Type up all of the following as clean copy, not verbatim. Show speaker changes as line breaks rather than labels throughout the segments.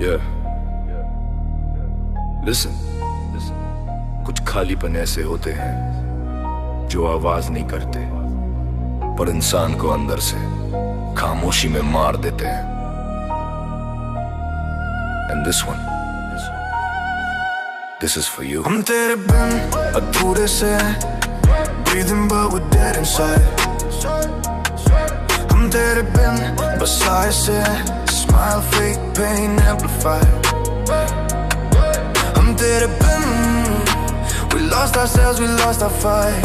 Yeah. Listen. कुछ खालीपन ऐसे होते हैं जो आवाज नहीं करते, पर इंसान को अंदर से खामोशी में मार देते हैं. And this one, this is for you.
हम तेरे बिन अधूरे से breathing but we're dead inside. हम तेरे बिन बस आए से smile fake pain amplified. हम तेरे बिन we lost ourselves, we lost our fight.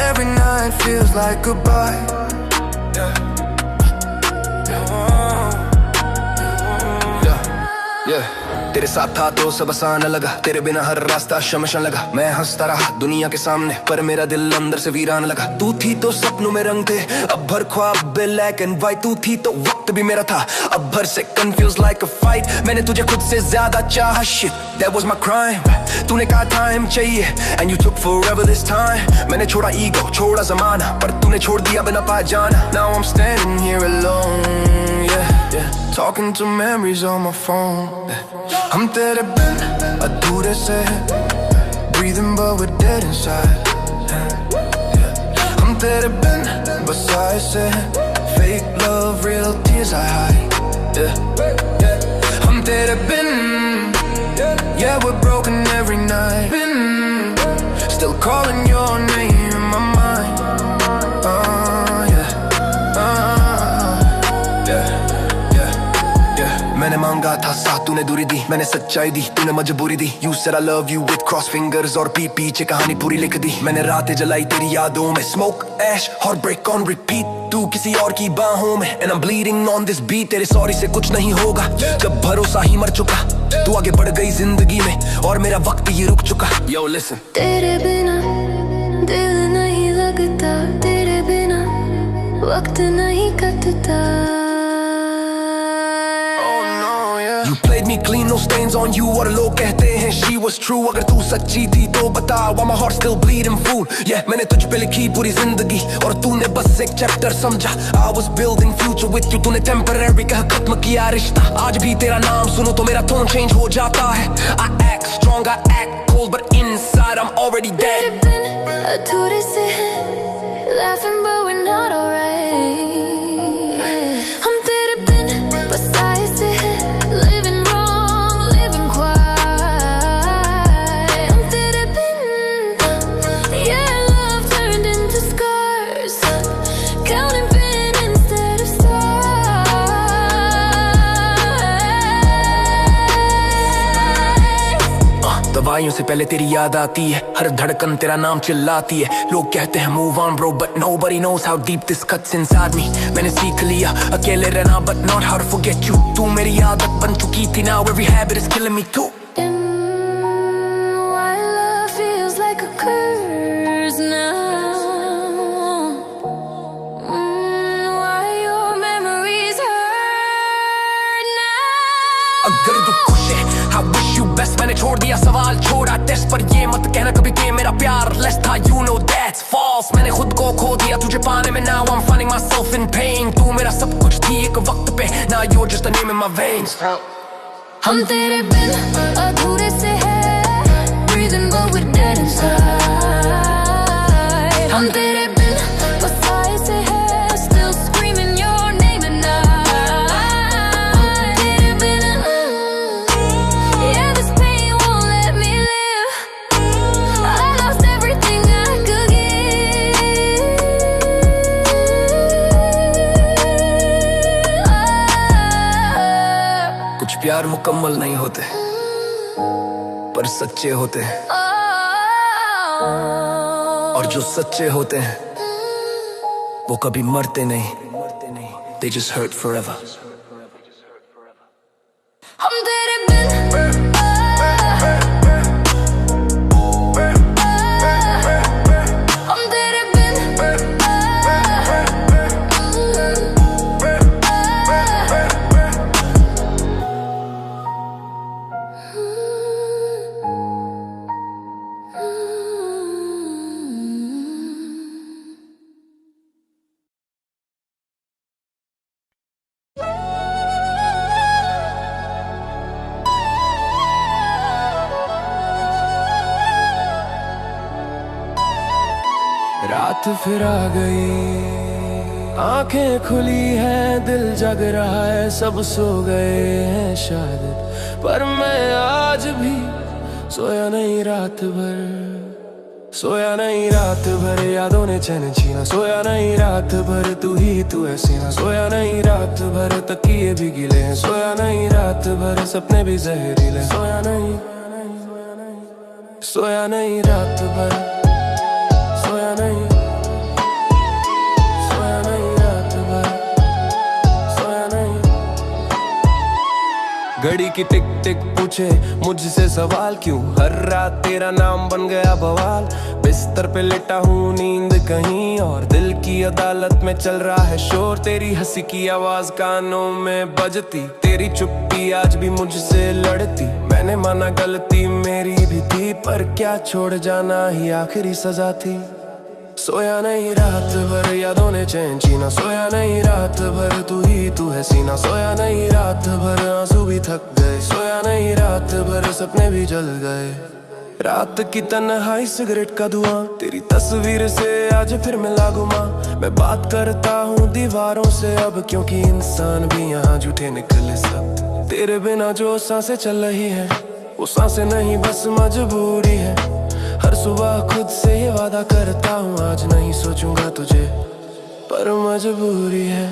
Every night feels like goodbye. तेरे साथ था तो सब आसान लगा, तेरे बिना हर रास्ता शमशान लगा. मैं हंसता रहा दुनिया के सामने, पर मेरा दिल अंदर से वीरान लगा. तू थी तो सपनों में रंग थे, अब भर ख्वाब ब्लैक एंड व्हाइट. तू थी तो वक्त भी मेरा था, अब भर से कंफ्यूज लाइक अ फाइट. मैंने तुझे खुद से ज्यादा चाहा, shit that was my crime. तूने कहा टाइम चाहिए and you took forever this time. मैंने छोड़ा ईगो, छोड़ा जमाना, पर तूने छोड़ दिया बिना पाए जाना. Now I am standing here alone, talking to memories on my phone. हम तेरे बिन अधूरे से breathing but we're dead inside. हम तेरे बिन बस आए से fake love, real tears I hide. हम तेरे बिन, yeah we're broken every night. Been still calling your name in my mind. मैंने मांगा था साथ, तूने दूरी दी. मैंने सच्चाई दी, तूने मजबूरी दी. You said I love you with cross fingers और पीछे कहानी पूरी लिख दी. मैंने रातें जलाई तेरी यादों में, smoke ash heartbreak on repeat. तू किसी और की बाहों में and I'm bleeding on this beat. तेरे सॉरी से कुछ नहीं होगा जब भरोसा ही मर चुका. तू आगे बढ़ गई जिंदगी में और मेरा वक्त ये रुक चुका. Yo listen.
तेरे बिना दिल नहीं लगता, तेरे बिना वक्त नहीं कटता.
You played me clean, no stains on you. और लोग कहते हैं she was true. अगर तू सच्ची थी तो बता, why my heart still bleeding fool. Yeah, मैंने तुझ पे लिखी पूरी जिंदगी और तूने बस एक चैप्टर समझा. I was building future with you. तूने temporary कहा खत्म किया रिश्ता. आज भी तेरा नाम सुनो तो मेरा tone change हो जाता है. I act strong, I act cold, but inside I'm already dead.
तेरे बिन अधूरे से laughing but we're not alright. हम तेरे बिन बस आए से living wrong, living quiet. हम तेरे बिन, yeah love turned into scars, counting pain instead of stars.
दवाइयों से पहले तेरी याद आती है, हर धड़कन तेरा नाम चिल्लाती है. लोग कहते हैं move on bro, but nobody knows how deep this cuts inside me. मैंने सीख लिया अकेले रहना, but not how to forget you. तू मेरी आदत बन चुकी थी, now every habit is killing me too.
Why love feels like a curse now. Why your memories hurt now.
अगर तू खुश है I wish you best. मैंने छोड़ दिया सवाल, छोड़ा टेस्ट, पर ये मत कहना कभी कि मेरा प्यार less था. You know that's false. मैंने खुद को खो दिया तुझे पाने में, now I'm finding myself in pain. तू मेरा सब कुछ थी एक वक्त पे, now you're just a name in my veins.
हम तेरे बिन अधूरे से है breathing but we're dead inside. हम तेरे बिन बस आए से है still screaming your name at night. हम तेरे बिन, yeah this pain won't let me live. I lost everything I could give.
कुछ प्यार मुकम्मल नहीं होते, पर सच्चे होते हैं. और जो सच्चे होते हैं वो कभी मरते नहीं. They just hurt forever.
हम तेरे बिन, हम तेरे बिन,
रात फिर आ गई, आंखें खुली हैं, दिल जग रहा है, सब सो गए हैं शायद, पर मैं आज भी सोया नहीं रात भर, सोया नहीं रात भर, यादों ने चैन छीना, सोया नहीं रात भर, तू ही तू है सीना, सोया नहीं रात भर, तकिए भी गिले हैं, सोया नहीं रात भर, सपने भी जहरीले, सोया नहीं, सोया नहीं रात भर, सोया नहीं, सोया नहीं रात भर, सोया नहीं। घड़ी की टिक टिक पूछे मुझसे सवाल, क्यों हर रात तेरा नाम बन गया बवाल, बिस्तर पे लेटा हूँ नींद कहीं और, दिल की अदालत में चल रहा है शोर, तेरी हंसी की आवाज कानों में बजती, तेरी चुप्पी आज भी मुझसे लड़ती, मैंने माना गलती मेरी भी थी, पर क्या छोड़ जाना ही आखिरी सजा थी। सोया नहीं रात भर, यादों ने चैन छीना, सोया नहीं रात भर, तू ही तू है सीना, सोया नहीं रात भर, आंसू भी थक गए, सोया नहीं रात भर, सपने भी जल गए। रात की तन्हाई सिगरेट का धुआं, तेरी तस्वीर से आज फिर मिला गुमा, मैं बात करता हूँ दीवारों से अब, क्योंकि इंसान भी यहाँ झूठे निकले सब, तेरे बिना जो सांसें चल रही है वो सांसें नहीं बस मजबूरी है, हर सुबह खुद से ये वादा करता हूँ आज नहीं सोचूंगा तुझे, पर मजबूरी है।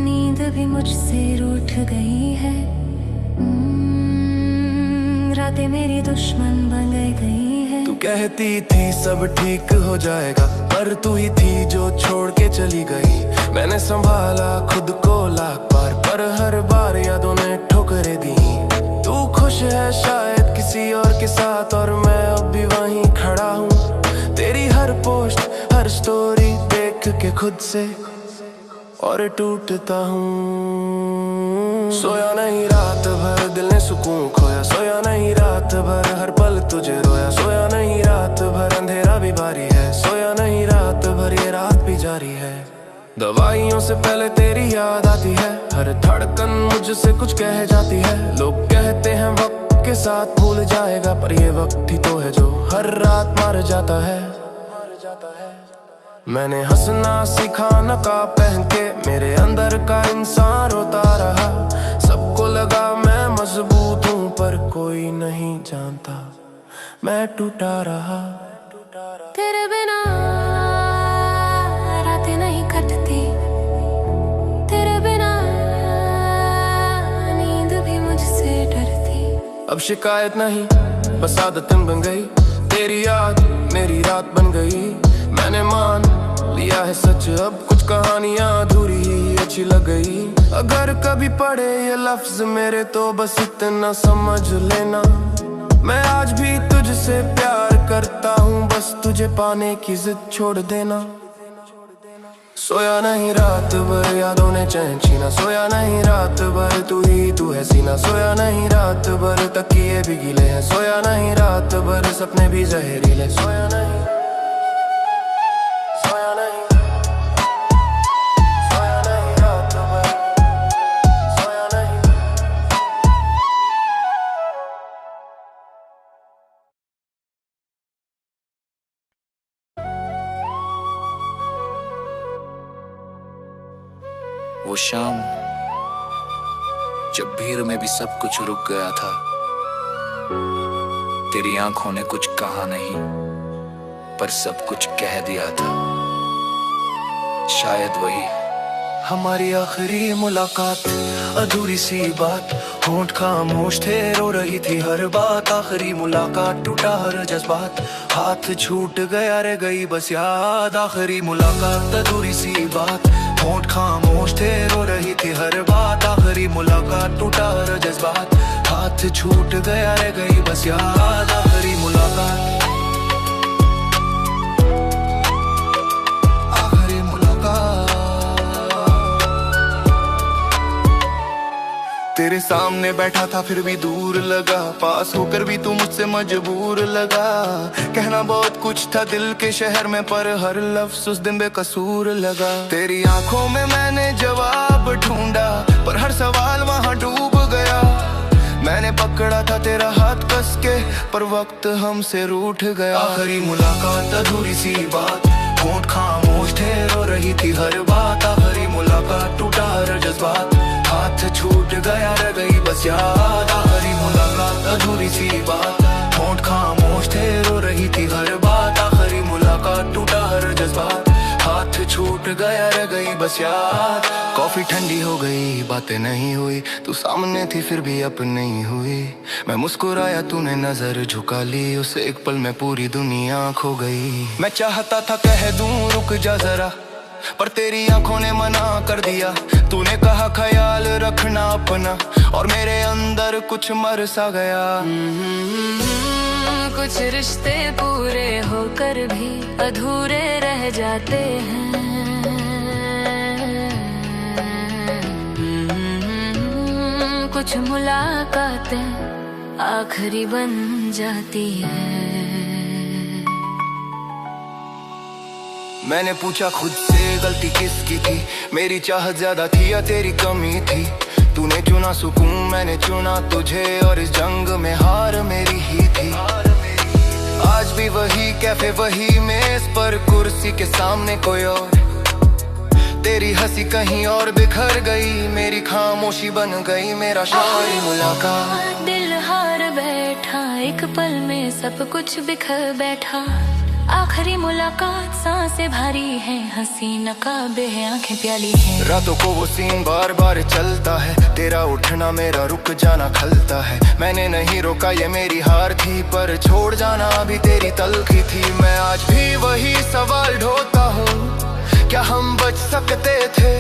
नींद भी मुझसे रूठ गई है, रातें मेरी दुश्मन बन गई है,
तू कहती थी सब ठीक हो जाएगा, पर तू ही थी जो छोड़ के चली गई, मैंने संभाला खुद को लाख बार, पर हर बार यादों ने ठोकरें दी, तू खुश है शायद किसी और के साथ, और मैं अब भी वहीं खड़ा हूँ, तेरी हर पोस्ट हर स्टोरी देख के खुद से और टूटता हूँ। सोया नहीं रात भर, दिल ने सुकून खोया, सोया नहीं रात भर, हर पल तुझे रोया, सोया नहीं रात भर, अंधेरा भी भारी है, सोया नहीं रात भर, ये रात भी जारी है, दवाइयों से पहले तेरी याद आती है, हर धड़कन मुझसे कुछ कह जाती है, लोग कहते हैं वक्त के साथ भूल जाएगा, पर ये वक्त ही तो है जो हर रात मर जाता है। मैंने हंसना सीखा नकाब पहन के, मेरे अंदर का इंसान रोता रहा, सबको लगा मैं मजबूत हूँ, पर कोई नहीं जानता मैं टूटा रहा।
तेरे बिना रातें नहीं कटती, तेरे बिना नींद भी मुझसे डरती,
अब शिकायत नहीं बस आदत बन गई, तेरी याद मेरी रात बन गई, मैंने मान लिया है सच, अब कुछ कहानियां अधूरी ही अच्छी लग गई, अगर कभी पढ़े ये लफ्ज मेरे तो बस इतना समझ लेना, मैं आज भी तुझसे प्यार करता हूँ, बस तुझे पाने की जिद छोड़ देना। सोया नहीं रात भर, यादों ने चैन छीना, सोया नहीं रात भर, तू ही तू है सीना, सोया नहीं रात भर, तकिए भी गीले हैं, सोया नहीं रात भर, सपने भी जहरीले, सोया नहीं, सोया नहीं, सोया नहीं रात भर, सोया नहीं।
वो शाम जब भीड़ में भी सब कुछ रुक गया था, तेरी आंखों ने कुछ कहा नहीं पर सब कुछ कह दिया था, शायद वही
हमारी आखिरी मुलाकात, अधूरी सी बात, होंठ खामोश थे, रो रही थी हर बात, आखिरी मुलाकात, टूटा हर जज्बात, हाथ छूट गया रह गई बस याद, आखिरी मुलाकात, अधूरी सी बात, होंठ खामोश थे, रो रही थी हर बात, आखिरी मुलाकात, टूटा हर जज्बात, हाथ छूट गया रह गई बस याद, आखिरी मुलाकात, आखिरी मुलाकात। तेरे सामने बैठा था फिर भी दूर लगा, पास होकर भी तू मुझसे मजबूर लगा, कहना बहुत कुछ था दिल के शहर में, पर हर लफ्ज़ उस दिन बेकसूर लगा, तेरी आंखों में मैंने जवाब ढूंढा, पर हर सवाल वहां डूब गया, मैंने मैंने पकड़ा था तेरा हाथ कस के, पर वक्त हमसे रूठ गया। आखिरी मुलाकात अधूरी सी बात, होंठ खामोश थे रो रही थी हर बात। आखिरी मुलाकात टूटा हर जज्बात, हाथ छूट गया रह गई बस याद। आखिरी मुलाकात अधूरी सी बात, होंठ खामोश थे रो रही थी हर बात। आखिरी मुलाकात टूटा हर जज्बात, हाथ छूट गया रह गई बस याद। कॉफी ठंडी हो गई बातें नहीं हुई, तू सामने थी फिर भी अब नहीं हुई। मैं मुस्कुराया तूने नजर झुका ली, उस एक पल में पूरी दुनिया खो गई। मैं चाहता था कह दूं रुक जा जरा, पर तेरी आंखों ने मना कर दिया। तूने कहा ख्याल रखना अपना, और मेरे अंदर कुछ मर सा गया।
कुछ रिश्ते पूरे होकर भी अधूरे रह जाते हैं। कुछ मुलाकातें आखिरी बन जाती है।
मैंने पूछा खुद से गलती किसकी थी, मेरी चाहत ज्यादा थी या तेरी कमी थी। तूने चुना सुकून मैंने चुना तुझे, और इस जंग में हार मेरी ही थी। आज भी वही कैफे वही मेज पर, कुर्सी के सामने कोई और। तेरी हंसी कहीं और बिखर गई, मेरी खामोशी बन गई मेरा शायरी मुलाकात।
दिल हार बैठा एक पल में सब कुछ बिखर बैठा। आखिरी मुलाकात सांसें भारी है, हंसी नकाबे है आंखें प्याली है।
रातों को वो सीन बार बार चलता है, तेरा उठना मेरा रुक जाना खलता है। मैंने नहीं रोका ये मेरी हार थी, पर छोड़ जाना भी तेरी तलखी थी। मैं आज भी वही सवाल ढोता हूँ, क्या हम बच सकते थे?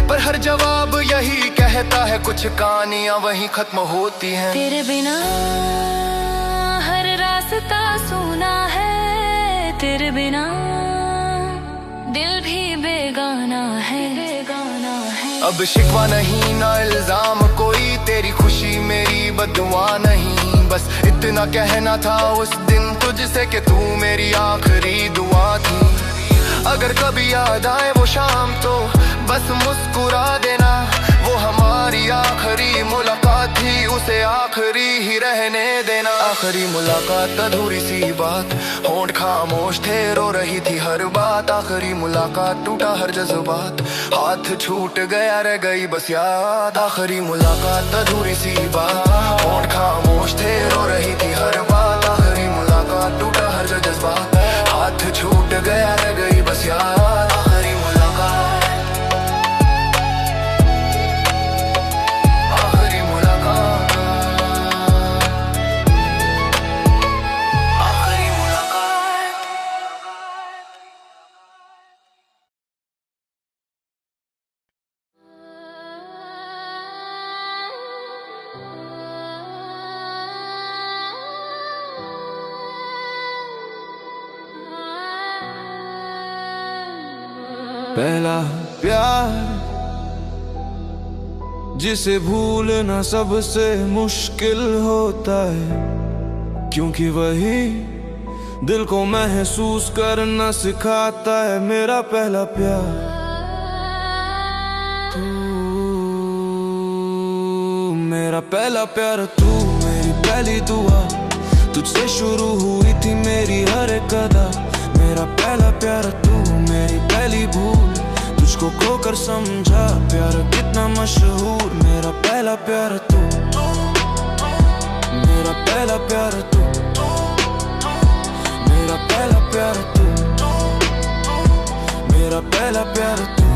पर हर जवाब यही कहता है, कुछ कहानियां वहीं खत्म होती हैं।
तेरे बिना हर रास्ता सूना है, तेरे बिना दिल भी बेगाना है, बेगाना है।
अब शिकवा नहीं ना इल्जाम कोई, तेरी खुशी मेरी बदुआ नहीं। बस इतना कहना था उस दिन तुझसे कि तू मेरी आखिरी दुआ थी। अगर कभी याद आए वो शाम तो बस मुस्कुरा देना। वो हमारी आखिरी मुलाकात थी, उसे आखिरी ही रहने देना। आखिरी मुलाकात अधूरी सी बात, होंठ खामोश थे रो रही थी हर बात। आखिरी मुलाकात टूटा हर जज्बात, हाथ छूट गया रह गई बस याद। आखिरी मुलाकात अधूरी सी बात, होंठ खामोश थे रो रही थी हर बात। आखिरी मुलाकात टूटा हर जज्बात, हाथ छूट गया रह गई बस याद। आखिरी मुलाकात, आखिरी मुलाकात, आखिरी मुलाकात।
पहला प्यार जिसे भूलना सबसे मुश्किल होता है, क्योंकि वही दिल को महसूस करना सिखाता है। मेरा पहला प्यार तू, मेरा पहला प्यार तू, मेरी पहली दुआ तुझसे शुरू हुई थी मेरी हर एक अदा। मेरा पहला प्यार तू, मेरी पहली भूल तुझको खोकर समझा प्यार कितना मशहूर। मेरा पहला प्यार तू, मेरा पहला प्यार तू, मेरा पहला प्यार तू, मेरा पहला प्यार तू।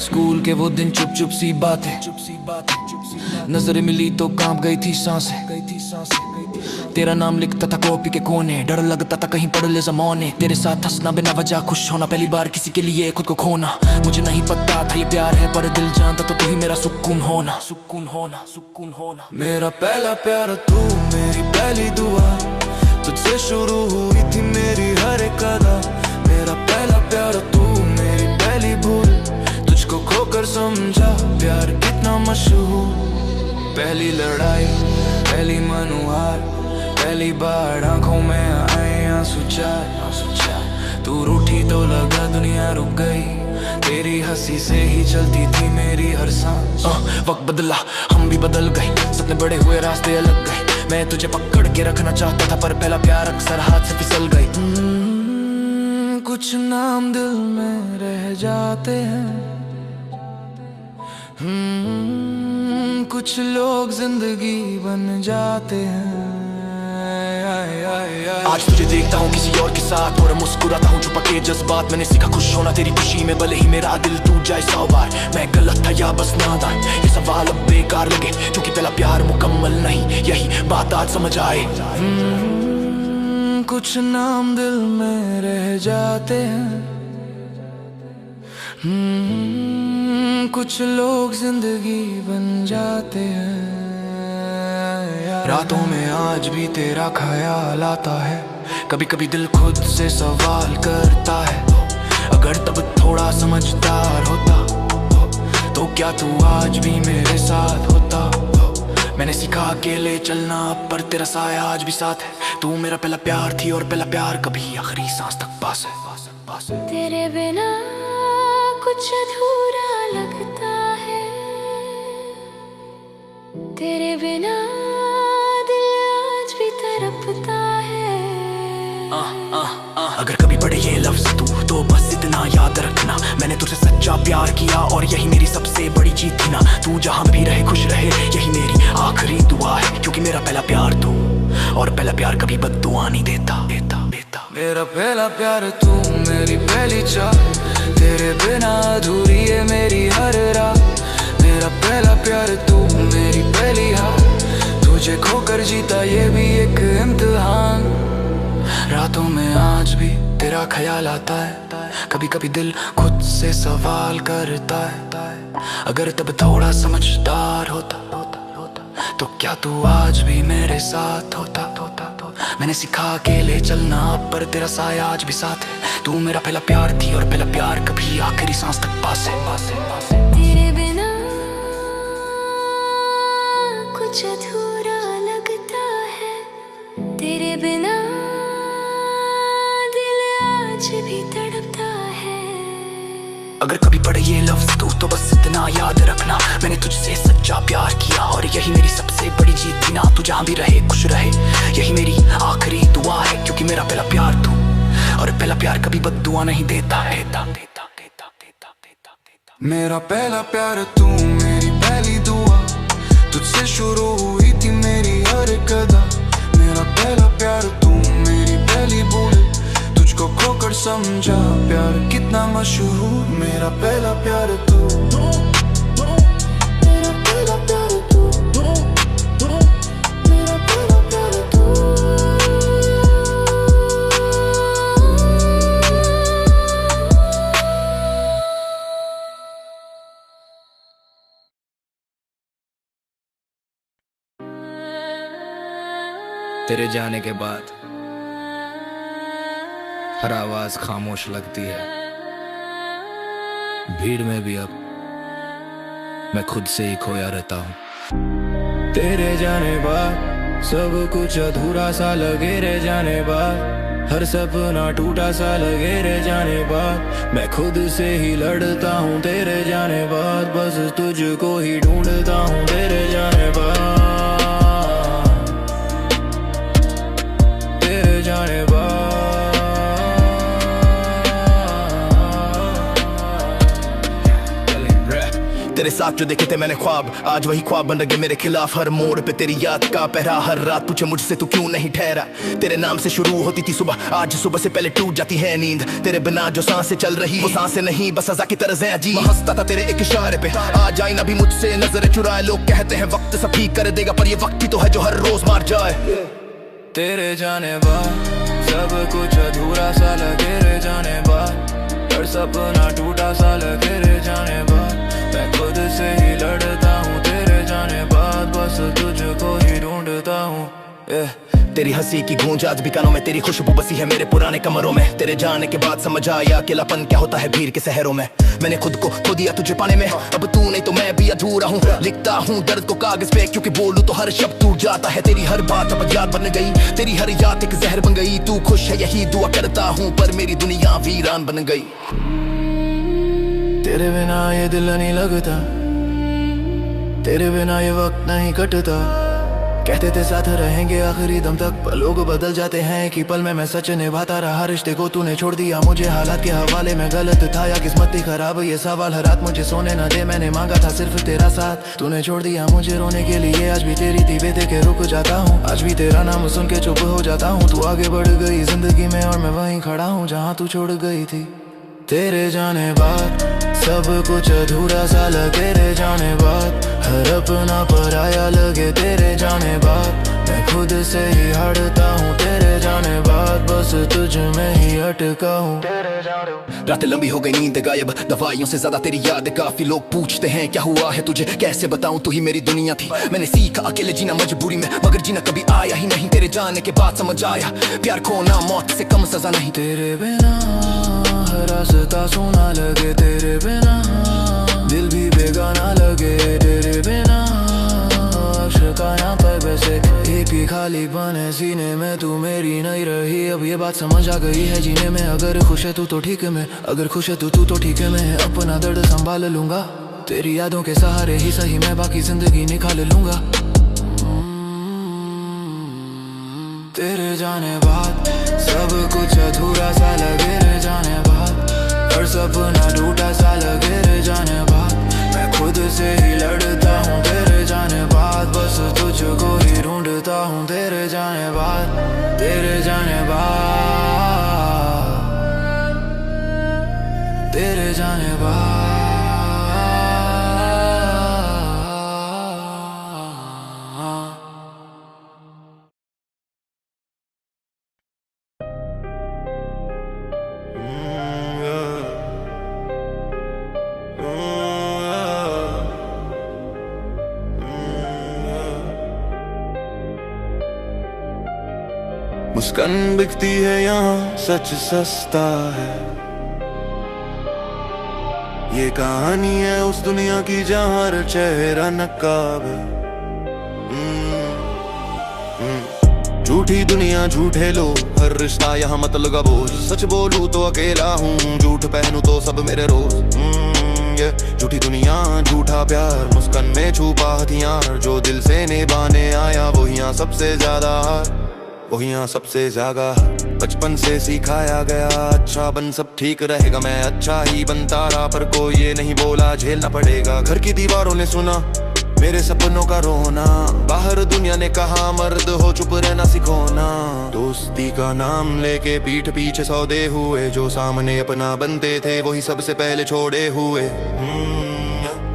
स्कूल के वो दिन चुप चुप सी बातें, नजरें मिली तो कांप गई थी सांसें। तेरा नाम लिखता था कॉपी के कोने, डर लगता था कहीं पढ़ ले ज़माने। तेरे साथ हंसना बिना वजह खुश होना, पहली बार किसी के लिए खुद को खोना। मुझे नहीं पता था ये प्यार है, पर दिल जानता तो तू ही मेरा सुकून होना, सुकून होना, सुकून होना। मेरा पहला प्यार तू, मेरी पहली दुआ तुझसे शुरू हुई थी मेरी हर एक अदा। मेरा पहला प्यार तू, मेरी पहली भूल तुझको खोकर समझा प्यार कितना मशहूर। पहली लड़ाई, पहली मनुहार, पहली बार आंखों में आए आंसू चार। तू रूठी तो लगा दुनिया रुक गई, तेरी हंसी से ही चलती थी मेरी हर सांस। वक्त बदला, हम भी बदल गए, सपने बड़े हुए रास्ते अलग गए। मैं तुझे पकड़ के रखना चाहता था पर पहला प्यार अक्सर हाथ से फिसल गई। कुछ नाम दिल में रह जाते हैं, कुछ लोग जिंदगी बन जाते हैं। आज तुझे देखता हूँ किसी और के साथ और मुस्कुराता हूँ छुपा के जज्बात। मैंने सीखा खुश होना तेरी खुशी में, भले ही मेरा दिल टूट जाए 100 बार। मैं गलत था या बस नादान, ये सवाल अब बेकार लगे, क्योंकि पहला प्यार मुकम्मल नहीं, यही बात आज समझ आए। कुछ नाम दिल में रह जाते हैं, कुछ लोग जिंदगी बन जाते हैं। रातों में आज भी तेरा ख्याल आता है, कभी कभी दिल खुद से सवाल करता है, अगर तब थोड़ा समझदार होता तो क्या तू आज भी मेरे साथ होता। मैंने सीखा अकेले चलना पर तेरा साया आज भी साथ है। तू मेरा पहला प्यार थी और पहला प्यार कभी आखिरी सांस तक पास है।
तेरे बिना कुछ अधूरा लगता है, तेरे बिना दिल आज भी तड़पता है।
अगर कभी पढ़े ये लफ्ज तू तो बस इतना याद रखना, मैंने तुझसे सच्चा प्यार किया और यही मेरी सबसे बड़ी जीत थी ना। तू जहाँ भी रहे खुश रहे, यही मेरी आखिरी दुआ है, क्योंकि मेरा पहला प्यार तू और पहला प्यार कभी बद्दुआ नहीं देता। मेरा पहला प्यार तू, मेरी पहली चाह, तेरे बिना अधूरी है मेरी हर रात। मेरा पहला प्यार तू, मेरी पहली हार, तुझे खोकर जीता ये भी एक इम्तिहान। रातों में आज भी तेरा ख्याल आता है, कभी कभी दिल खुद से सवाल करता है, अगर तब थोड़ा समझदार होता तो क्या तू आज भी मेरे साथ होता। मैंने सीखा अकेले चलना पर तेरा साया आज भी साथ है। तू मेरा पहला प्यार थी और पहला प्यार कभी आखिरी सांस तक पास है।
तेरे बिना कुछ अधूरा लगता है, तेरे बिना दिल आज भी तड़पता है।
अगर कभी पढ़े ये लफ्ज तू तो बस इतना याद रखना, मैंने तुझसे सच्चा प्यार किया और यही मेरी सबसे बड़ी जीत थी ना। तू जहाँ भी रहे खुश रहे, यही मेरी आखिरी दुआ है, क्योंकि मेरा पहला प्यार तू और पहला प्यार कभी बद्दुआ नहीं देता। मेरा पहला प्यार तू, मेरी पहली दुआ, तुझसे शुरू हुई थी मेरी हर कदम। मेरा पहला प्यार तू, मेरी पहली भूल, तुझको खोकर समझा प्यार कितना मशहूर। मेरा पहला प्यार तू,
मेरा पहला प्यार तू, मेरा पहला प्यार तू।
तेरे जाने के बाद हर आवाज खामोश लगती है, भीड़ में भी अब मैं खुद से ही खोया रहता हूँ। तेरे जाने बाद सब कुछ अधूरा सा लगे रह जाने बाद, हर सपना टूटा सा लगे रह जाने बाद, मैं खुद से ही लड़ता हूँ तेरे जाने बाद। बस तुझको ही ढूंढता हूँ तेरे जाने बाद, तेरे जाने बाद।
तेरे साथ जो देखे थे मैंने ख्वाब, आज वही ख्वाब बन रहे मेरे खिलाफ। हर मोड़ पे तेरी याद का पहरा, हर रात पूछे मुझसे तू क्यों नहीं ठहरा। तेरे नाम से शुरू होती थी सुबह, आज सुबह से पहले टूट जाती है नींद। तेरे बिना जो सांसें चल रही वो सांसें नहीं, बस सजा की तरह हैं अजीब। मैं हंसता था तेरे एक इशारे पे, आज आई ना भी मुझसे नजरें चुराए। लोग कहते हैं वक्त सब ठीक कर देगा, पर ये वक्त ही तो है जो हर रोज मार जाए।
तेरे जाने बाद सब कुछ अधूरा सा लगे रह जाने बाद, हर सपना टूटा सा लगे रह जाने बाद, मैं खुद से ही लड़ता हूँ तेरे जाने बाद। बस तुझको ही ढूंढता हूँ।
तेरी हंसी की गूंज आज भी कानों में, तेरी खुशबू बसी है मेरे पुराने कमरों में। तेरे जाने के बाद समझ आया अकेलापन क्या होता है भीड़ के शहरों में। मैंने खुद को खो दिया तुझे पाने में, अब तू नहीं तो मैं भी अधूरा हूँ। लिखता हूँ दर्द को कागज पे, क्योंकि बोलूं तो हर शब्द टूट जाता है। तेरी हर बात अब याद बन गई, तेरी हर याद एक जहर बन गई। तू खुश है यही दुआ करता हूँ, पर मेरी दुनिया वीरान बन गई।
तेरे बिना ये दिल नहीं लगता, तेरे बिना ये वक्त नहीं कटता। कहते थे साथ रहेंगे आखिरी दम तक, पर लोग बदल जाते हैं एक ही पल में। मैं सच निभाता रहा रिश्ते को, तूने छोड़ दिया मुझे। हालात के हवाले में गलत था या किस्मत थी खराब, ये सवाल हर रात मुझे सोने न दे। मैंने मांगा था सिर्फ तेरा साथ, तूने छोड़ दिया मुझे रोने के लिए। आज भी तेरी दीवे देख के रुक जाता हूँ, आज भी तेरा नाम सुन के चुप हो जाता हूँ। तू आगे बढ़ गई जिंदगी में और मैं वहीं खड़ा हूँ जहाँ तू छोड़ गई थी। तेरे जाने बाद सब कुछ अधूरा सा लगे, तेरे जाने बाद हर अपना पराया लगे। तेरे जाने बाद मैं खुद से ही हटता हूँ, तेरे जाने बाद बस तुझ में ही अटका हूँ।
रातें लंबी हो गई, नींद गायब, दवाइयों से ज्यादा तेरी याद। काफी लोग पूछते हैं क्या हुआ है तुझे, कैसे बताऊं तू ही मेरी दुनिया थी। मैंने सीखा अकेले जीना मजबूरी में, मगर जीना कभी आया ही नहीं। तेरे जाने के बाद समझ आया प्यार खोना मौत से कम सजा नहीं।
तेरे बिना रास्ता सोना लगे, तेरे बिना दिल भी बेगाना लगे। तेरे बिना अश्काना पर बसे एक ही खाली बने सीने में, तू मेरी नहीं रही। अब ये बात समझ आ गई है जीने में, अगर खुश है तू तो ठीक है मैं, अगर खुश है तू तो ठीक है मैं। अपना दर्द संभाल लूंगा, तेरी यादों के सहारे ही सही मैं बाकी जिंदगी निकाल लूंगा। तेरे जाने बाद सब कुछ अधूरा सा लगे, रे जाने बाद हर सपना टूटा सा लगे। रे जाने बाद मैं खुद से ही लड़ता हूँ, तेरे जाने बाद बस तुझको ही ढूंढता हूँ। तेरे जाने बाद, तेरे जाने बाद, तेरे जाने बाद।
मुस्कान बिकती है यहाँ, सच सस्ता है। ये कहानी है उस दुनिया की जहाँ हर चेहरा नकाब है। झूठी दुनिया झूठे लोग, हर रिश्ता यहाँ मतलब का बोझ। सच बोलूं तो अकेला हूँ, झूठ पहनूं तो सब मेरे रोज। झूठी दुनिया झूठा प्यार, मुस्कान में छुपा हथियार। जो दिल से निभाने आया वो यहाँ सबसे ज्यादा हार, वो यहाँ सबसे ज्यादा। बचपन से सिखाया गया अच्छा बन सब ठीक रहेगा, मैं अच्छा ही बनता रहा। पर कोई ये नहीं बोला झेलना पड़ेगा। घर की दीवारों ने सुना मेरे सपनों का रोना, बाहर दुनिया ने कहा मर्द हो चुप रहना सिखो ना। दोस्ती का नाम लेके पीठ पीछे सौदे हुए, जो सामने अपना बनते थे वही सबसे पहले छोड़े हुए।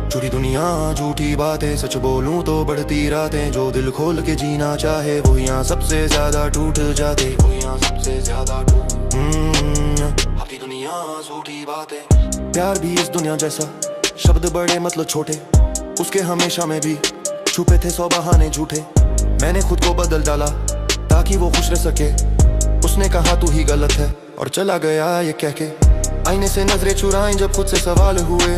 झूठी दुनिया झूठी बातें, सच बोलूं तो बढ़ती रातें। जो दिल खोल के जीना चाहे वो यहाँ सबसे ज्यादा टूट जाते, वो यहाँ सबसे ज्यादा टूट। अपनी दुनिया झूठी बातें। प्यार भी इस दुनिया जैसा, शब्द बड़े मतलब छोटे। उसके हमेशा में भी छुपे थे 100 बहाने झूठे। मैंने खुद को बदल डाला ताकि वो खुश रह सके। उसने कहा तू ही गलत है और चला गया ये कह के। आईने से नजरें चुराई जब खुद से सवाल हुए,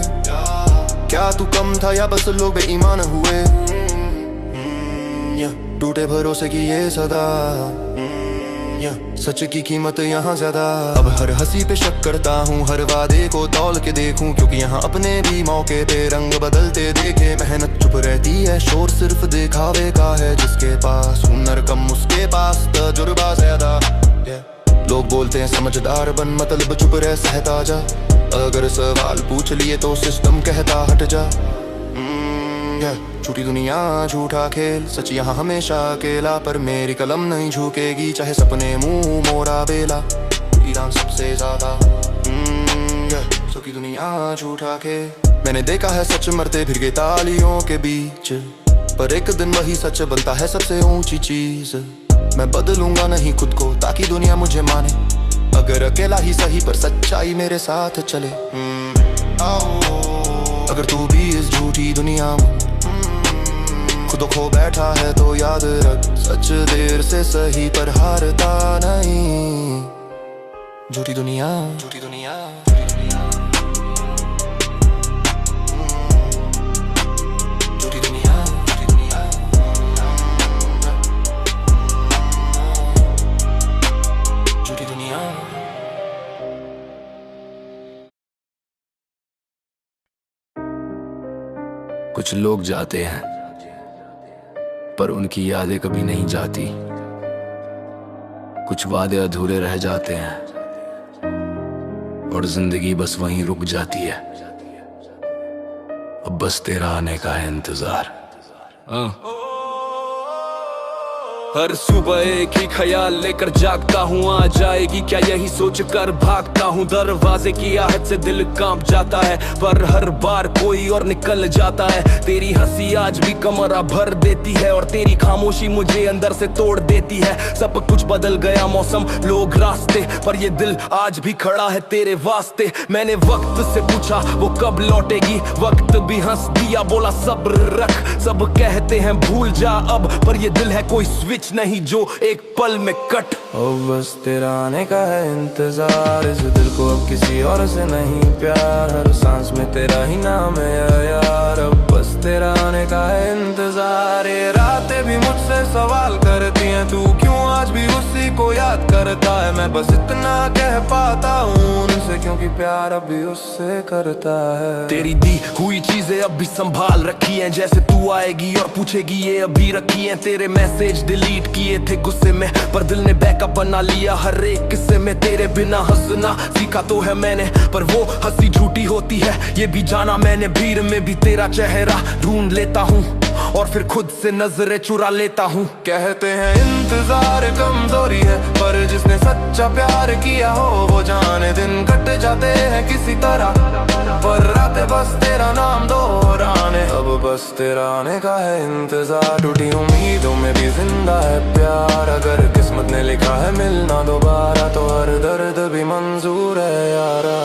क्या तू कम था या बस लोग बेईमान हुए। टूटे भरोसे की ये सदा, सच की कीमत यहाँ ज्यादा। अब हर हंसी पे शक करता हूँ, हर वादे को तौल के देखूं। क्योंकि यहाँ अपने भी मौके पे रंग बदलते देखे। मेहनत चुप रहती है, शोर सिर्फ दिखावे का है। जिसके पास हुनर कम उसके पास तजुर्बा ज्यादा। लोग बोलते हैं समझदार बन, मतलब चुप रह सहता जा। अगर सवाल पूछ लिए तो सिस्टम कहता हट जा। झूठी दुनिया झूठा खेल, सच यहाँ हमेशा अकेला। पर मेरी कलम नहीं झुकेगी चाहे सपने मुंह मोरा बेला। ईरान सबसे ज्यादा झूठी दुनिया झूठा खेल। मैंने देखा है सच मरते फिर के तालियों के बीच, पर एक दिन वही सच बनता है सबसे ऊंची चीज। मैं बदलूंगा नहीं खुद को ताकि दुनिया मुझे माने। अगर अकेला ही सही पर सच्चाई मेरे साथ चले। अगर तू भी इस झूठी दुनिया में खुद खो बैठा है तो याद रख, सच देर से सही पर हारता नहीं। झूठी दुनिया, झूठी दुनिया।
कुछ लोग जाते हैं पर उनकी यादें कभी नहीं जाती। कुछ वादे अधूरे रह जाते हैं और जिंदगी बस वहीं रुक जाती है। अब बस तेरा आने का है इंतजार।
हर सुबह एक ही ख्याल लेकर जागता हूँ, आ जाएगी क्या यही सोच कर भागता हूँ। दरवाजे की आहट से दिल कांप जाता है, पर हर बार कोई और निकल जाता है। तेरी हंसी आज भी कमरा भर देती है और तेरी खामोशी मुझे अंदर से तोड़ देती है। सब कुछ बदल गया, मौसम, लोग, रास्ते, पर ये दिल आज भी खड़ा है तेरे वास्ते। मैंने वक्त से पूछा वो कब लौटेगी, वक्त भी हंस दिया, बोला सब्र रख। सब कहते हैं भूल जा अब, पर ये दिल है कोई स्विच नहीं जो एक पल में कट।
अब बस तेरा आने का है इंतजार, इस दिल को अब किसी और से नहीं प्यार। हर सांस में तेरा ही नाम है यार, अब बस तेरा आने का है इंतजार। ये रातें भी मुझसे सवाल करती हैं, तू क्यों आज भी उसी को याद करता है। मैं बस इतना कह पाता हूँ उनसे, क्योंकि प्यार अभी उससे करता है।
तेरी दी हुई चीजें अब भी संभाल रखी हैं, जैसे तू आएगी और पूछेगी ये अभी रखी हैं। तेरे मैसेज डिलीट किए थे गुस्से में, पर दिल ने बैकअप बना लिया हर एक किस्से में। तेरे बिना हंसना सीखा तो है मैंने, पर वो हंसी झूठी होती है ये भी जाना मैंने। भीड़ में भी तेरा चेहरा ढूंढ लेता हूँ और फिर खुद से नजरें चुरा लेता हूँ।
कहते हैं इंतजार कमजोरी है, पर जिसने सच्चा प्यार किया हो वो जाने दिन कट जाते हैं किसी तरह, पर रातें बस तेरा नाम दोहराने। अब बस तेरा आने का है इंतजार, टूटी उम्मीदों में भी जिंदा है प्यार। अगर किस्मत ने लिखा है मिलना दोबारा, तो हर दर्द भी मंजूर है यारा।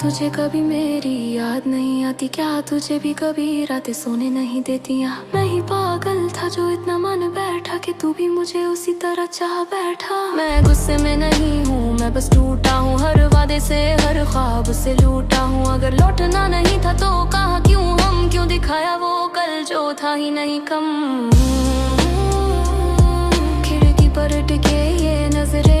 तुझे कभी मेरी याद नहीं आती क्या? तुझे भी कभी रातें सोने नहीं देतियाँ? नहीं पागल था जो इतना मन बैठा कि तू भी मुझे उसी तरह चाह बैठा। मैं गुस्से में नहीं हूँ, मैं बस टूटा हूँ हर वादे से, हर ख्वाब से लूटा हूँ। अगर लौटना नहीं था तो कहा क्यों हम, क्यों दिखाया वो कल जो था ही नहीं कम। खिड़की पर टिके ये नजरे,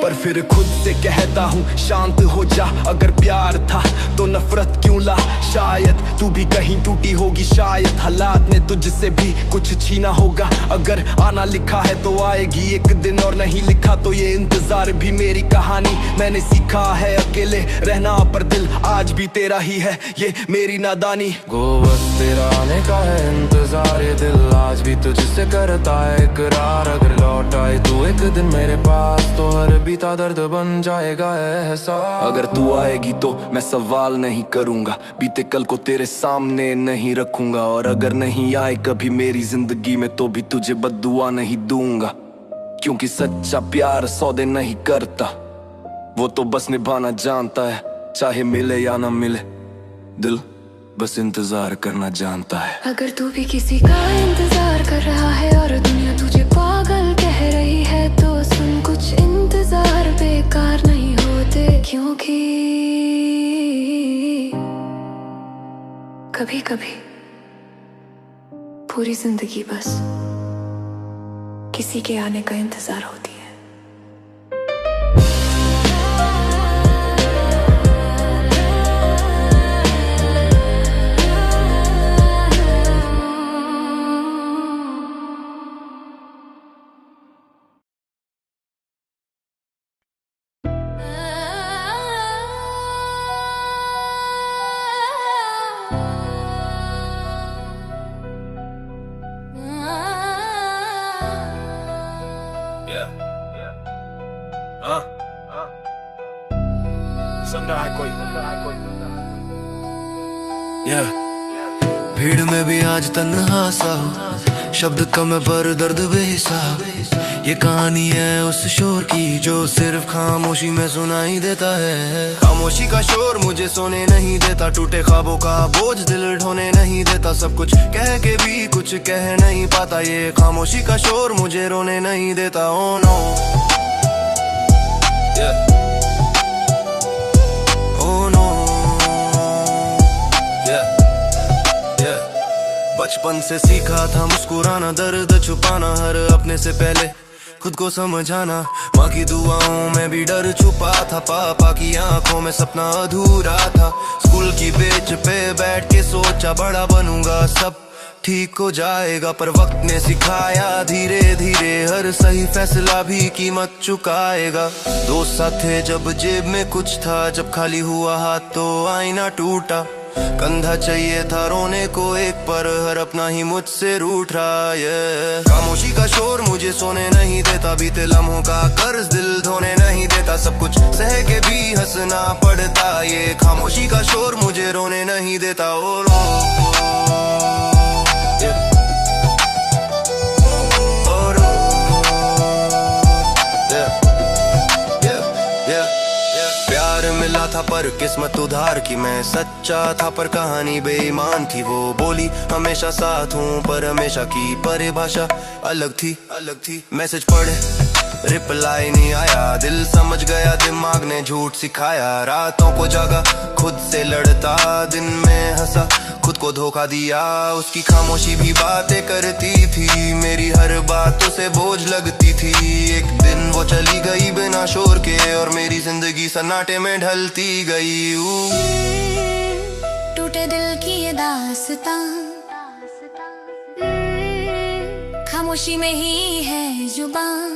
पर फिर खुद से कहता हूँ शांत हो जा। अगर प्यार था तो नफरत क्यों ला? शायद तू भी कहीं टूटी होगी, शायद हालात ने तुझसे भी कुछ छीना होगा। अगर आना लिखा है तो आएगी एक दिन, और नहीं लिखा तो ये इंतजार भी मेरी कहानी। मैंने सीखा है अकेले रहना, पर दिल आज भी तेरा ही है, ये मेरी नादानी।
गो बस तेरा आने का है इंतजार, ये दिल आज भी तुझसे करता है इकरार। अगर लौट आए तू एक दिन मेरे पास, तो हर बीता दर्द बन जाएगा एहसास।
अगर तू आएगी तो मैं सवाल नहीं करूंगा, बीते कल को तेरे सामने नहीं रखूंगा। और अगर नहीं आए कभी मेरी जिंदगी में, तो भी तुझे बद्दुआ नहीं दूंगा। क्योंकि सच्चा प्यार सौदे नहीं करता, वो तो बस निभाना जानता है। चाहे मिले या ना मिले, दिल बस इंतजार करना जानता है।
अगर तू भी किसी का इंतजार कर रहा है और दुनिया तुझे पागल कह रही है, तो सुन, कुछ इंतजार बेकार नहीं होते। क्योंकि कभी कभी पूरी जिंदगी बस किसी के आने का इंतजार होती है।
भीड़ में भी आज तन्हा सा हूँ, शब्द कम है पर दर्द बेहिसाब। ये कहानी है उस शोर की जो सिर्फ खामोशी में सुनाई देता है। खामोशी का शोर मुझे सोने नहीं देता, टूटे ख्वाबों का बोझ दिल ढोने नहीं देता। सब कुछ कह के भी कुछ कह नहीं पाता, ये खामोशी का शोर मुझे रोने नहीं देता। ओ नो, ओ नो, बचपन से सीखा था मुस्कुराना, दर्द छुपाना, हर अपने से पहले खुद को समझाना। माँ की दुआओं में भी डर छुपा था, पापा की आंखों में सपना अधूरा था। स्कूल की बेंच पे बैठ के सोचा बड़ा बनूंगा, सब ठीक हो जाएगा। पर वक्त ने सिखाया धीरे धीरे हर सही फैसला भी कीमत चुकाएगा। दोस्त साथ थे जब जेब में कुछ था, जब खाली हुआ हाथ तो आईना टूटा। कंधा चाहिए था रोने को एक, पर हर अपना ही मुझसे रूठ रहा है। खामोशी का शोर मुझे सोने नहीं देता, बीते लम्हों का कर्ज दिल धोने नहीं देता। सब कुछ सह के भी हंसना पड़ता, ये खामोशी का शोर मुझे रोने नहीं देता। मिला था पर किस्मत उधार की, मैं सच्चा था पर कहानी बेईमान थी। वो बोली हमेशा साथ हूँ पर हमेशा की परिभाषा अलग थी। मैसेज पढ़े रिप्लाई नहीं आया, दिल समझ गया दिमाग ने झूठ सिखाया। रातों को जागा खुद से लड़ता, दिन में हंसा खुद को धोखा दिया। उसकी खामोशी भी बातें करती थी, मेरी हर बात उसे बोझ लगती थी। एक दिन वो चली गई बिना शोर के, और मेरी जिंदगी सन्नाटे में ढलती गई।
टूटे दिल की ये दास्तां, खामोशी में ही है जुबान।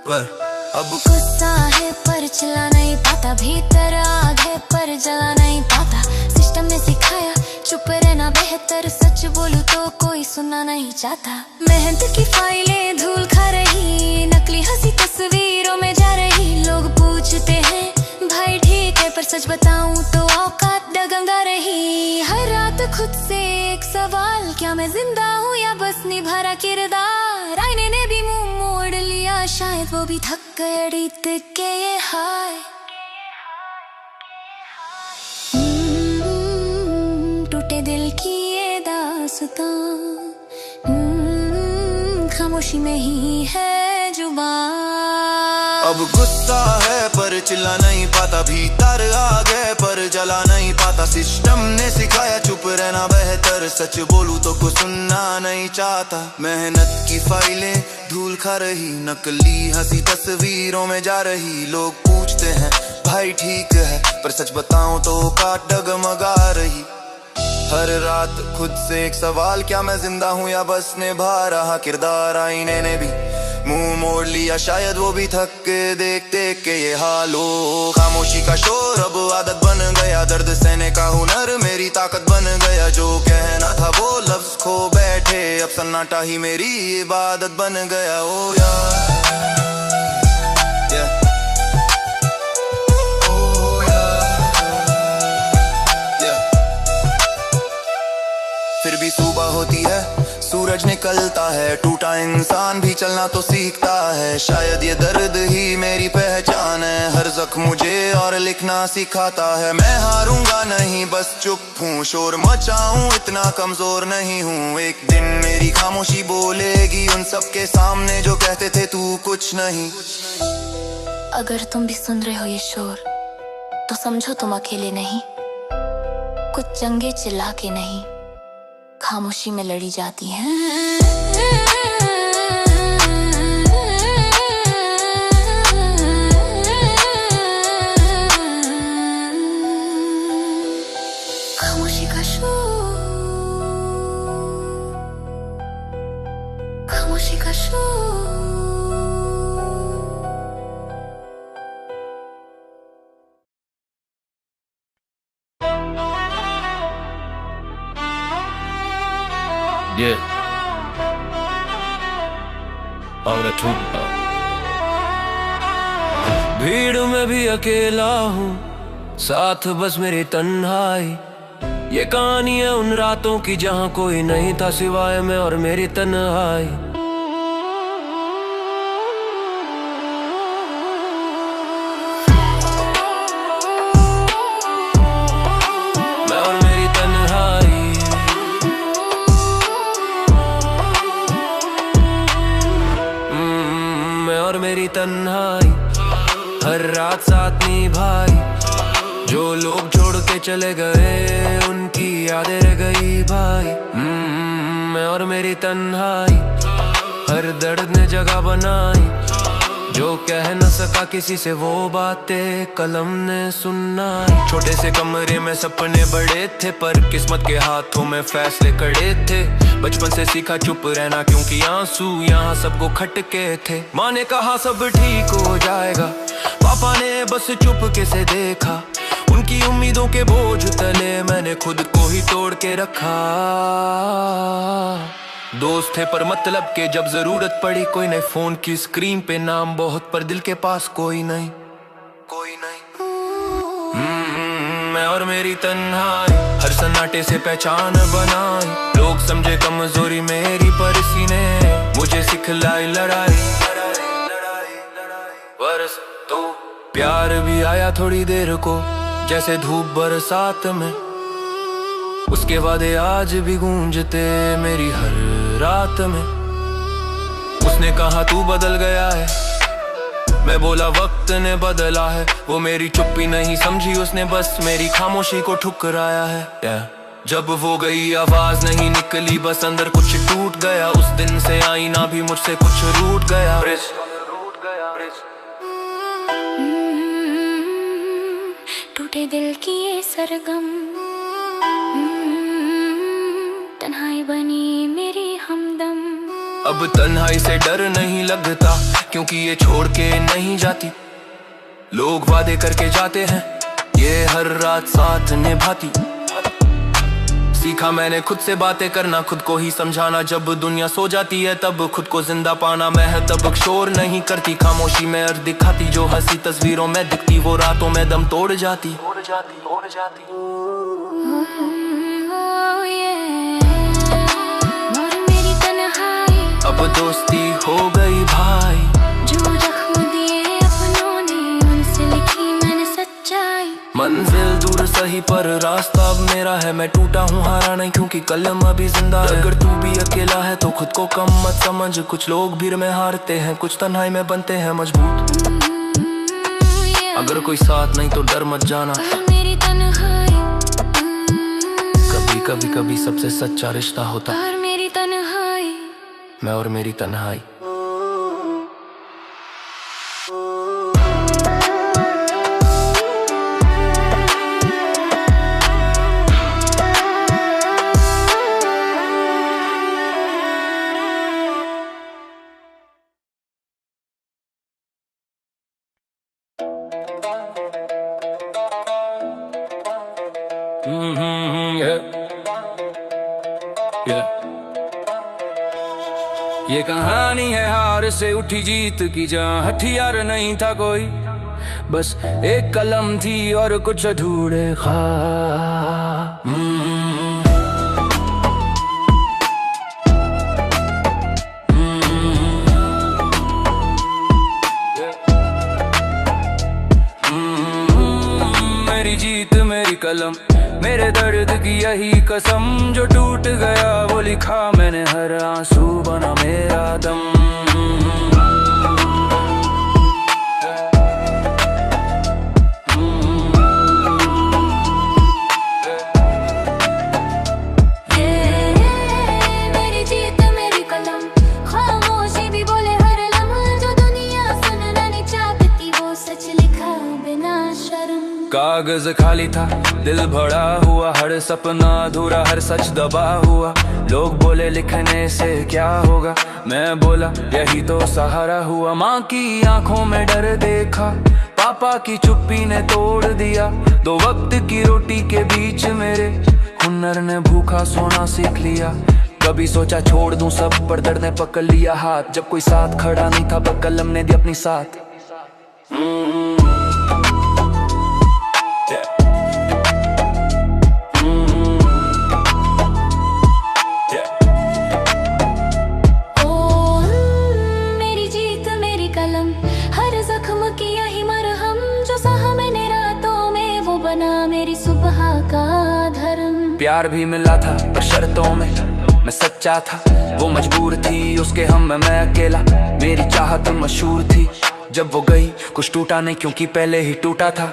अब
गुस्सा है पर चिल्ला नहीं पाता, भीतर आग है पर जला नहीं पाता। सिस्टम ने सिखाया चुप रहना बेहतर, सच बोलूं तो कोई सुनना नहीं चाहता। मेहनत की फाइलें धूल खा रही, नकली हंसी तस्वीरों में जा रही। लोग पूछते हैं भाई ठीक है, पर सच बताऊं तो औकात डगमगा रही। हर रात खुद से एक सवाल, क्या मैं जिंदा हूँ या बस निभा रहा किरदार। आईने ने भी मुंह मोड़ लिया, शायद वो भी थक गए रीत के ये हाय। टूटे दिल की ये दास्तां, खामोशी में ही है जुबान।
अब गुस्सा है पर चिल्ला नहीं पाता, भीतर आग है पर जला नहीं पाता। सिस्टम ने सिखाया चुप रहना बेहतर, सच बोलूं तो कुछ सुनना नहीं चाहता। मेहनत की फाइलें धूल खा रही, नकली हंसी तस्वीरों में जा रही। लोग पूछते हैं भाई ठीक है, पर सच बताऊं तो काट डगमगा रही। हर रात खुद से एक सवाल, क्या मैं जिंदा हूँ या बस निभा रहा किरदार। आईने ने भी मुंह मोड़ लिया, शायद वो भी थक के देख देख के ये हाल हो। खामोशी का शोर अब आदत बन गया, दर्द सहने का हुनर मेरी ताकत बन गया। जो कहना था वो लफ्ज खो बैठे, अब सन्नाटा ही मेरी इबादत बन गया। ओ यार फिर भी सुबह होती है, सूरज निकलता है। टूटा इंसान भी चलना तो सीखता है, शायद ये दर्द ही मेरी पहचान है। हर जख्म मुझे और लिखना सिखाता है। मैं हारूंगा नहीं बस चुप हूँ, शोर मचाऊं इतना कमजोर नहीं हूँ। एक दिन मेरी खामोशी बोलेगी उन सबके सामने जो कहते थे तू कुछ नहीं।
अगर तुम भी सुन रहे हो ये शोर तो समझो तुम अकेले नहीं। कुछ जंगे चिल्ला के नहीं, खामोशी में लड़ी जाती हैं। खामोशी का शोर, खामोशी का शोर।
Yeah. और अछूता
भीड़ में भी अकेला हूँ, साथ बस मेरी तन्हाई। ये कहानी है उन रातों की जहाँ कोई नहीं था सिवाय मैं और मेरी तन्हाई। मैं और मेरी तन्हाई, मैं और मेरी तन्हाई। हर रात साथ निभाई, जो लोग छोड़ के चले गए उनकी यादें रह गई भाई।
मैं और मेरी तन्हाई, हर दर्द ने जगह बनाई। जो कह न सका किसी से वो बातें कलम ने सुनाई। छोटे से कमरे में सपने बड़े थे, पर किस्मत के हाथों में फैसले कड़े थे। बचपन से सीखा चुप रहना, क्योंकि आंसू यहाँ सबको खटके थे। माँ ने कहा सब ठीक हो जाएगा, पापा ने बस चुपके से देखा। उनकी उम्मीदों के बोझ तले मैंने खुद को ही तोड़ के रखा। दोस्त थे पर मतलब के, जब जरूरत पड़ी कोई नहीं। फोन की स्क्रीन पे नाम बहुत, पर दिल के पास कोई नहीं, कोई नहीं। मैं और मेरी तन्हाई, हर सन्नाटे से पहचान बनाई। लोग समझे कमजोरी मेरी, पर इसी ने मुझे सिखलाई लड़ाई। बरस तो प्यार भी आया थोड़ी देर को, जैसे धूप बरसात में। उसके वादे आज भी गूंजते मेरी हर रात में। उसने कहा तू बदल गया है, मैं बोला वक्त ने बदला है। वो मेरी चुप्पी नहीं समझी, उसने बस मेरी खामोशी को ठुकराया है। जब वो गई आवाज नहीं निकली, बस अंदर कुछ टूट गया। उस दिन से आईना भी मुझसे कुछ रूठ गया।
टूटे दिल की ये सरगम, तन्हाई बनी मेरी हमदम।
अब तन्हाई से डर नहीं लगता, क्योंकि ये छोड़ के नहीं जाती। लोग वादे करके जाते हैं, ये हर रात साथ निभाती। सीखा मैंने खुद से बातें करना, खुद को ही समझाना। जब दुनिया सो जाती है तब खुद को जिंदा पाना। मैं तब शोर नहीं करती, खामोशी में अर्थ दिखाती। जो हंसी तस्वीरों में दिखती, वो रातों में दम तोड़ जाती। अब दोस्ती हो गई भाई,
जो जख्म दिए अपनों ने, उनसे लिखी मैंने सच्चाई।
मंजिल दूर सही पर रास्ता अब मेरा है। मैं टूटा हूँ हारा नहीं, क्योंकि कलम अभी जिंदा है। अगर तू भी अकेला है तो खुद को कम मत समझ। कुछ लोग भीड़ में हारते हैं, कुछ तन्हाई में बनते हैं मजबूत। अगर कोई साथ नहीं तो डर मत जाना,
मेरी तन्हाई।
कभी कभी सबसे सच्चा रिश्ता होता
और मेरी तन्हाई,
मैं और मेरी तन्हाई।
ये कहानी है हार से उठी जीत की, जहाँ हथियार नहीं था कोई, बस एक कलम थी और कुछ अधूरे ख्वाब। मेरी जीत मेरी कलम, मेरे दर्द की यही कसम। जो टूट गया वो लिखा मैंने, हर आंसू बना मेरा दम।
मेरी जीत मेरी कलम, खामोशी भी बोले हर लम्हा। जो दुनिया सुनना नहीं चाहती, वो सच लिखा बिना शर्म।
कागज खाली था, दिल भरा हुआ, हर सपना अधूरा, हर सच दबा हुआ। लोग बोले लिखने से क्या होगा, मैं बोला यही तो सहारा हुआ। माँ की आंखों में डर देखा, पापा की चुप्पी ने तोड़ दिया। दो वक्त की रोटी के बीच मेरे हुनर ने भूखा सोना सीख लिया। कभी सोचा छोड़ दूं सब, पर दर्द ने पकड़ लिया हाथ। जब कोई साथ खड़ा नहीं था, पर कलम ने दी अपनी साथ।
मेरी सुबह का धर्म।
प्यार भी मिला था पर शर्तों में, मैं सच्चा था वो मजबूर थी। उसके हम में मैं अकेला, मेरी चाहत मशहूर थी। जब वो गई कुछ टूटा नहीं क्योंकि पहले ही टूटा था।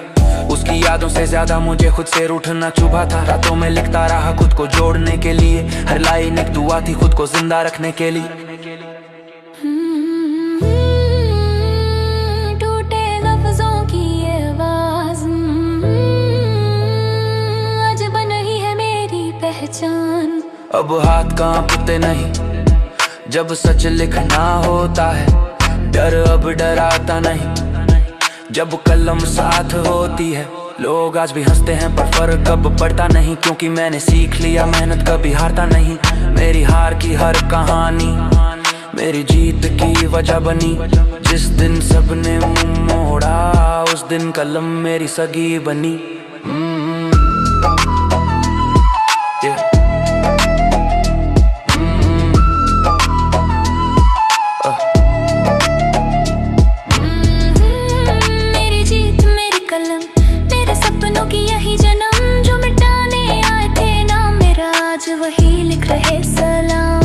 उसकी यादों से ज्यादा मुझे खुद से रूठना चुभा था। रातों में लिखता रहा खुद को जोड़ने के लिए, हर लाइन एक दुआ थी खुद को जिंदा रखने के लिए।
टूटे लफ्जों की ये आवाज आज बन रही है मेरी पहचान।
अब हाथ कांपते नहीं जब सच लिखना होता है, डर अब डराता नहीं जब कलम साथ होती है। लोग आज भी हंसते हैं पर फर्क अब पड़ता नहीं, क्योंकि मैंने सीख लिया मेहनत कभी हारता नहीं। मेरी हार की हर कहानी मेरी जीत की वजह बनी। जिस दिन सबने मुंह मोड़ा उस दिन कलम मेरी सगी बनी।
मेरी जीत मेरी कलम, मेरे सपनों की यही जन्म। जो मिटाने आए थे नाम मेरा आज वही लिख रहे सलाम।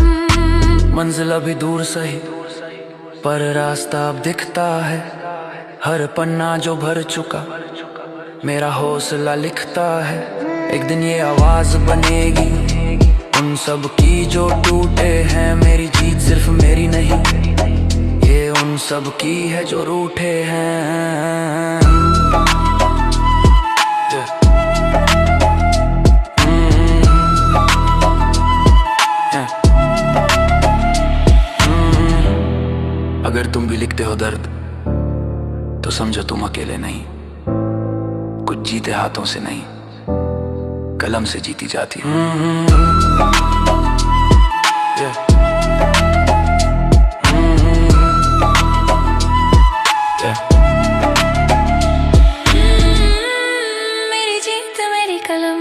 मंजिल अभी दूर सही पर रास्ता अब दिखता है। हर पन्ना जो भर चुका मेरा हौसला लिखता है। एक दिन ये आवाज बनेगी उन सब की जो टूटे हैं। मेरी जीत सिर्फ मेरी नहीं, ये उन सब की है जो रूठे हैं। अगर तुम भी लिखते हो दर्द तो समझो तुम अकेले नहीं। कुछ जीते हाथों से नहीं, कलम से जीती जाती है।
मेरी जीत मेरी कलम।